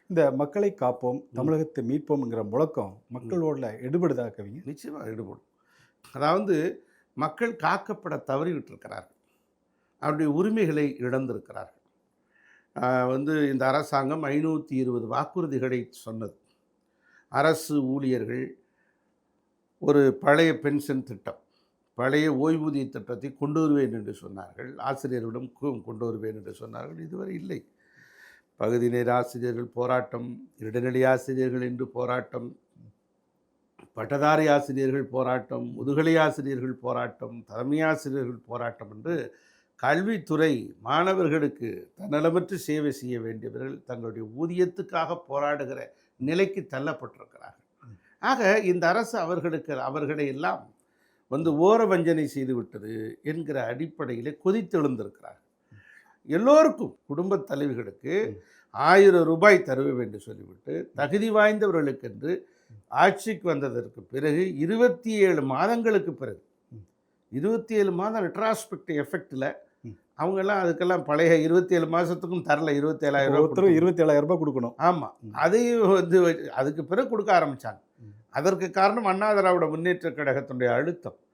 இந்த மக்களை காப்போம், தமிழகத்தை மீட்போம்ங்கிற முழக்கம் ம். மக்களோட எடுபடுதா கவிங்க? நிச்சயமா ஈடுபடும். அதாவது மக்கள் காக்கப்பட தவறிவிட்டிருக்கிறார்கள். அவருடைய உரிமைகளை இழந்திருக்கிறார்கள். இந்த அரசாங்கம் 520 வாக்குறுதிகளை சொன்னது. அரசு ஊழியர்கள் ஒரு பழைய பென்ஷன் திட்டம், பழைய ஓய்வூதிய திட்டத்தை கொண்டு வருவேன் என்று சொன்னார்கள். ஆசிரியர்களிடம் கொண்டு வருவேன் என்று சொன்னார்கள். இதுவரை இல்லை. பகுதி நேர ஆசிரியர்கள் போராட்டம், இடைநிலை ஆசிரியர்கள் என்று போராட்டம், பட்டதாரி ஆசிரியர்கள் போராட்டம், முதுகலை ஆசிரியர்கள் போராட்டம், தலைமை ஆசிரியர்கள் போராட்டம் என்று கல்வித்துறை மாணவர்களுக்கு தன்னலமற்று சேவை செய்ய வேண்டியவர்கள் தங்களுடைய ஊதியத்துக்காக போராடுகிற நிலைக்கு தள்ளப்பட்டிருக்கிறார்கள். ஆக இந்த அரசு அவர்களை எல்லாம் ஓர வஞ்சனை செய்துவிட்டது என்கிற அடிப்படையிலே கொதித்தெழுந்திருக்கிறார்கள். எல்லோருக்கும் குடும்பத் தலைவிகளுக்கு 1000 ரூபாய் தருவேன் என்று சொல்லிவிட்டு தகுதி வாய்ந்தவர்களுக்கென்று ஆட்சிக்கு வந்ததற்கு பிறகு 27 மாதங்களுக்கு பிறகு 27 மாதம் ரெட்ராஸ்பெக்டிவ் எஃபெக்டில் அவங்கெல்லாம் அதுக்கெல்லாம் பழைய 27 மாதத்துக்கும் தரல. 27,000 ஒருத்தரும் 27,000 ரூபாய் கொடுக்கணும். ஆமாம், அதையும் அதுக்கு பிறகு கொடுக்க ஆரம்பித்தாங்க. அதற்கு காரணம் அண்ணா திராவிட முன்னேற்ற கழகத்தினுடைய அழுத்தம்.